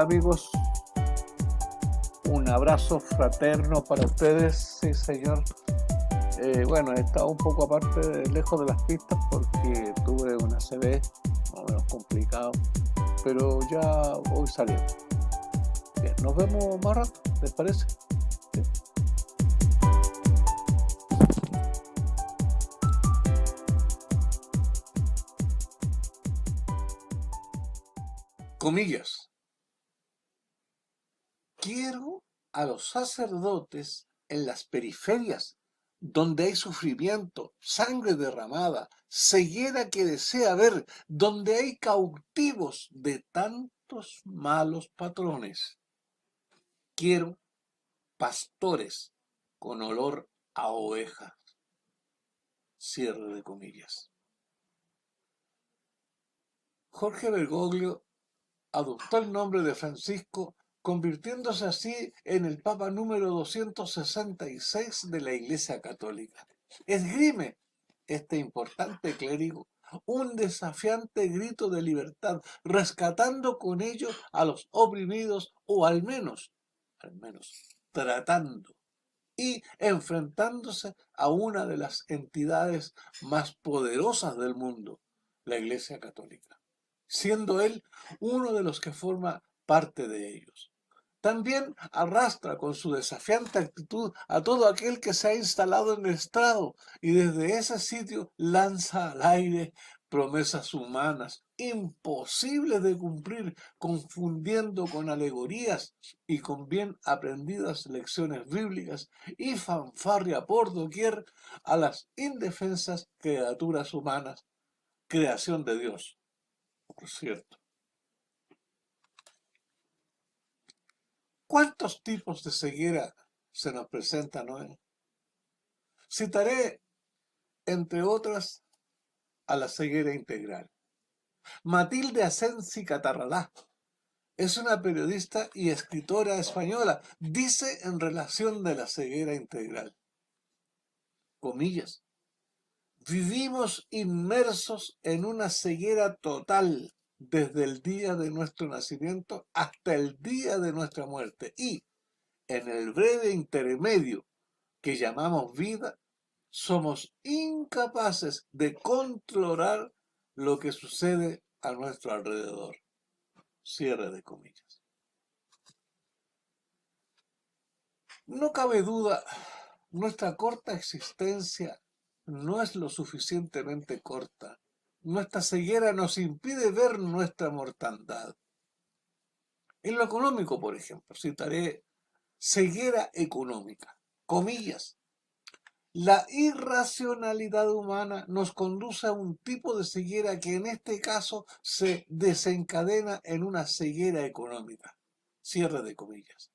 Hola amigos, un abrazo fraterno para ustedes, sí señor. Bueno, he estado un poco aparte, lejos de las pistas porque tuve una ACV, más o menos complicado, pero ya voy saliendo. Bien, nos vemos más rato, ¿les parece? Sí. Comillas. Quiero a los sacerdotes en las periferias, donde hay sufrimiento, sangre derramada, ceguera que desea ver, donde hay cautivos de tantos malos patrones. Quiero pastores con olor a ovejas. Cierre de comillas. Jorge Bergoglio adoptó el nombre de Francisco, convirtiéndose así en el Papa número 266 de la Iglesia Católica. Esgrime este importante clérigo un desafiante grito de libertad, rescatando con ello a los oprimidos o al menos tratando y enfrentándose a una de las entidades más poderosas del mundo, la Iglesia Católica, siendo él uno de los que forma parte de ellos. También arrastra con su desafiante actitud a todo aquel que se ha instalado en el estrado y desde ese sitio lanza al aire promesas humanas imposibles de cumplir, confundiendo con alegorías y con bien aprendidas lecciones bíblicas y fanfarria por doquier a las indefensas criaturas humanas, creación de Dios, por cierto. ¿Cuántos tipos de ceguera se nos presentan hoy? Citaré, entre otras, a la ceguera integral. Matilde Asensi Catarralá es una periodista y escritora española. Dice en relación de la ceguera integral, comillas, vivimos inmersos en una ceguera total desde el día de nuestro nacimiento hasta el día de nuestra muerte y en el breve intermedio que llamamos vida, somos incapaces de controlar lo que sucede a nuestro alrededor. Cierre de comillas. No cabe duda, nuestra corta existencia no es lo suficientemente corta. Nuestra ceguera nos impide ver nuestra mortandad. En lo económico, por ejemplo, citaré ceguera económica. Comillas. La irracionalidad humana nos conduce a un tipo de ceguera que en este caso se desencadena en una ceguera económica. Cierre de comillas.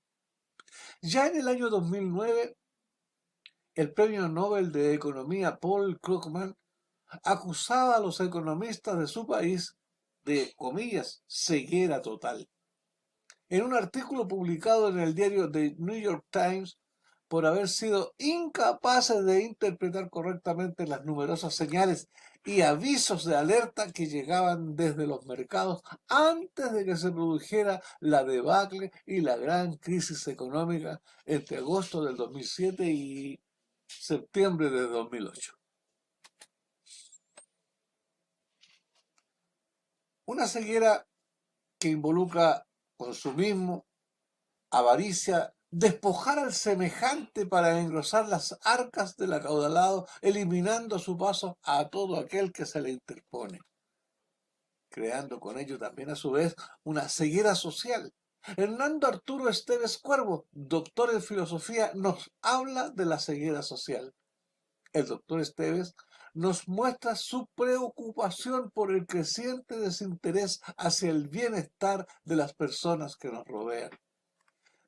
Ya en el año 2009, el premio Nobel de Economía Paul Krugman acusaba a los economistas de su país de, comillas, ceguera total. En un artículo publicado en el diario The New York Times, por haber sido incapaces de interpretar correctamente las numerosas señales y avisos de alerta que llegaban desde los mercados antes de que se produjera la debacle y la gran crisis económica entre agosto del 2007 y septiembre de 2008. Una ceguera que involucra consumismo, avaricia, despojar al semejante para engrosar las arcas del acaudalado, eliminando a su paso a todo aquel que se le interpone, creando con ello también a su vez una ceguera social. Hernando Arturo Esteves Cuervo, doctor en filosofía, nos habla de la ceguera social. El doctor Esteves nos muestra su preocupación por el creciente desinterés hacia el bienestar de las personas que nos rodean.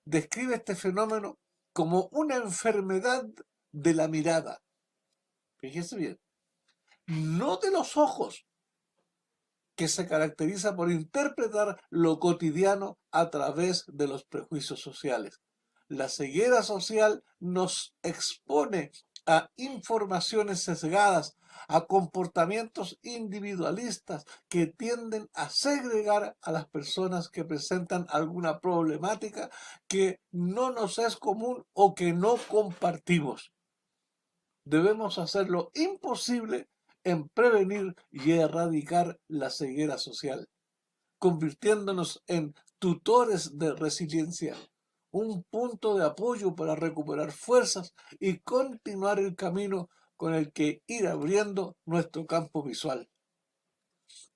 Describe este fenómeno como una enfermedad de la mirada. Fíjese bien, no de los ojos, que se caracteriza por interpretar lo cotidiano a través de los prejuicios sociales. La ceguera social nos expone a informaciones sesgadas, a comportamientos individualistas que tienden a segregar a las personas que presentan alguna problemática que no nos es común o que no compartimos. Debemos hacer lo imposible en prevenir y erradicar la ceguera social, convirtiéndonos en tutores de resiliencia, un punto de apoyo para recuperar fuerzas y continuar el camino con el que ir abriendo nuestro campo visual.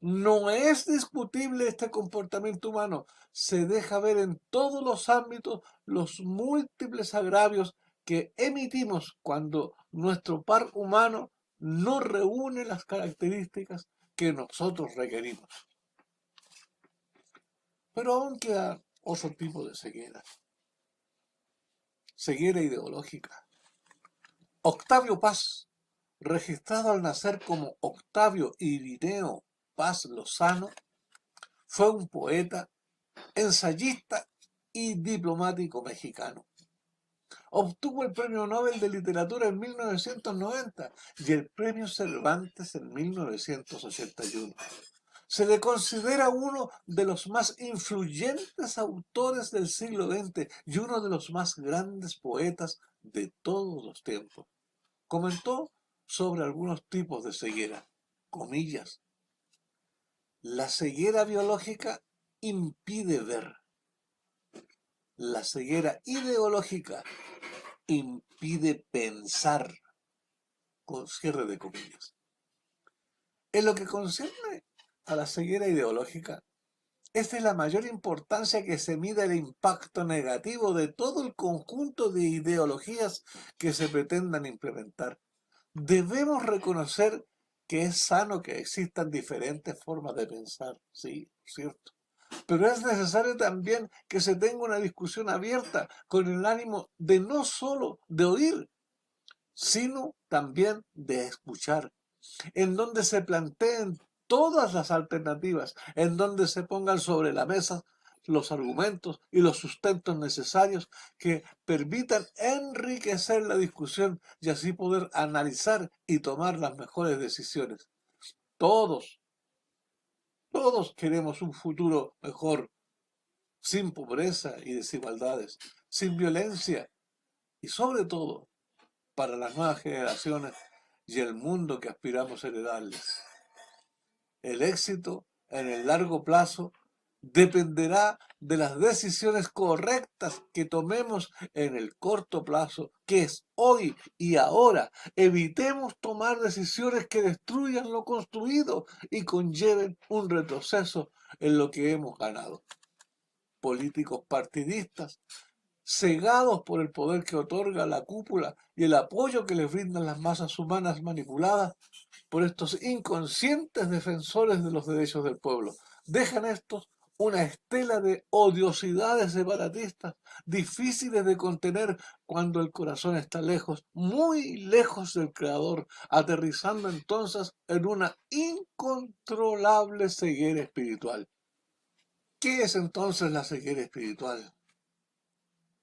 No es discutible este comportamiento humano, se deja ver en todos los ámbitos los múltiples agravios que emitimos cuando nuestro par humano no reúne las características que nosotros requerimos. Pero aún queda otro tipo de ceguera. Ceguera ideológica. Octavio Paz, registrado al nacer como Octavio Irineo Paz Lozano, fue un poeta, ensayista y diplomático mexicano. Obtuvo el Premio Nobel de Literatura en 1990 y el Premio Cervantes en 1981. Se le considera uno de los más influyentes autores del siglo XX y uno de los más grandes poetas de todos los tiempos. Comentó sobre algunos tipos de ceguera, comillas. La ceguera biológica impide ver. La ceguera ideológica impide pensar, con cierre de comillas. En lo que concierne a la ceguera ideológica, es de la mayor importancia que se mida el impacto negativo de todo el conjunto de ideologías que se pretendan implementar. Debemos reconocer que es sano que existan diferentes formas de pensar, sí, cierto. Pero es necesario también que se tenga una discusión abierta con el ánimo de no solo de oír, sino también de escuchar, en donde se planteen todas las alternativas, en donde se pongan sobre la mesa los argumentos y los sustentos necesarios que permitan enriquecer la discusión y así poder analizar y tomar las mejores decisiones. Todos, todos queremos un futuro mejor, sin pobreza y desigualdades, sin violencia y sobre todo para las nuevas generaciones y el mundo que aspiramos a heredarles. El éxito en el largo plazo dependerá de las decisiones correctas que tomemos en el corto plazo, que es hoy y ahora. Evitemos tomar decisiones que destruyan lo construido y conlleven un retroceso en lo que hemos ganado. Políticos partidistas, cegados por el poder que otorga la cúpula y el apoyo que les brindan las masas humanas manipuladas por estos inconscientes defensores de los derechos del pueblo. Dejan estos una estela de odiosidades separatistas, difíciles de contener cuando el corazón está lejos, muy lejos del Creador, aterrizando entonces en una incontrolable ceguera espiritual. ¿Qué es entonces la ceguera espiritual?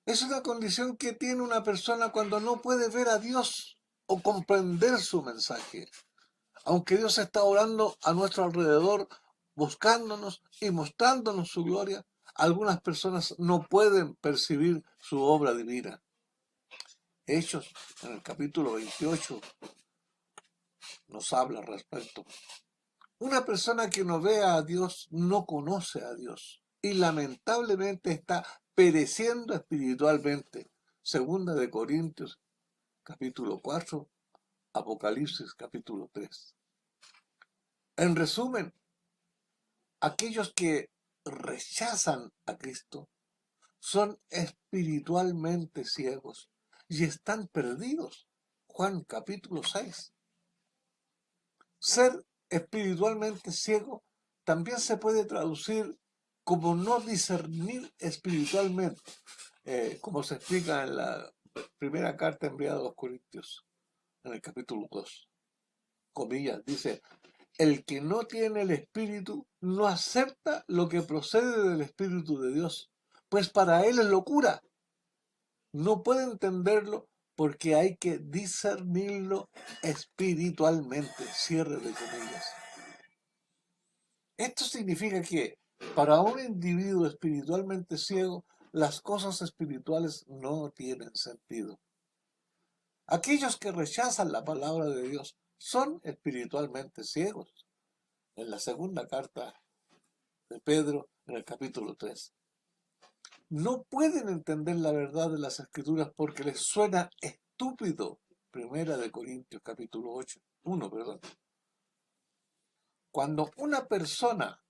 Es una condición que tiene una persona cuando no puede ver a Dios o comprender su mensaje. Aunque Dios está orando a nuestro alrededor, buscándonos y mostrándonos su gloria, algunas personas no pueden percibir su obra divina. Hechos, en el capítulo 28, nos habla al respecto. Una persona que no vea a Dios no conoce a Dios y lamentablemente está pereciendo espiritualmente. Segunda de Corintios, capítulo 4, Apocalipsis, capítulo 3. En resumen, aquellos que rechazan a Cristo son espiritualmente ciegos y están perdidos. Juan capítulo 6. Ser espiritualmente ciego también se puede traducir como no discernir espiritualmente, como se explica en la primera carta enviada a los Corintios, en el capítulo 2. Comillas, dice: el que no tiene el Espíritu no acepta lo que procede del Espíritu de Dios, pues para él es locura. No puede entenderlo porque hay que discernirlo espiritualmente, cierre de comillas. Esto significa que para un individuo espiritualmente ciego, las cosas espirituales no tienen sentido. Aquellos que rechazan la palabra de Dios son espiritualmente ciegos. En la segunda carta de Pedro, en el capítulo 3. No pueden entender la verdad de las Escrituras porque les suena estúpido. Primera de Corintios, capítulo 1, perdón. Cuando una persona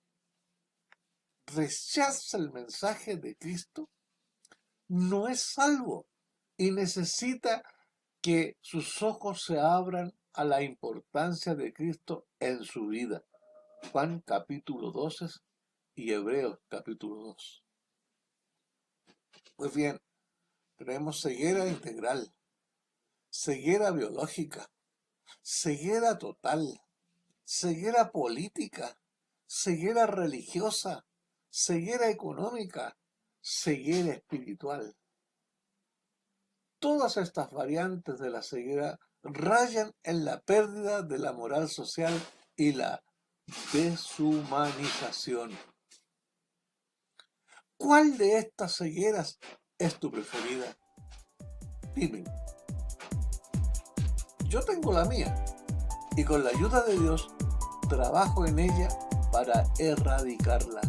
rechaza el mensaje de Cristo, no es salvo y necesita que sus ojos se abran a la importancia de Cristo en su vida. Juan capítulo 12 y Hebreos capítulo 2. Pues bien, tenemos ceguera integral, ceguera biológica, ceguera total, ceguera política, ceguera religiosa, ceguera económica, ceguera espiritual. Todas estas variantes de la ceguera rayan en la pérdida de la moral social y la deshumanización. ¿Cuál de estas cegueras es tu preferida? Dime. Yo tengo la mía y con la ayuda de Dios trabajo en ella para erradicarla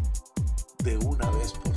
de una vez por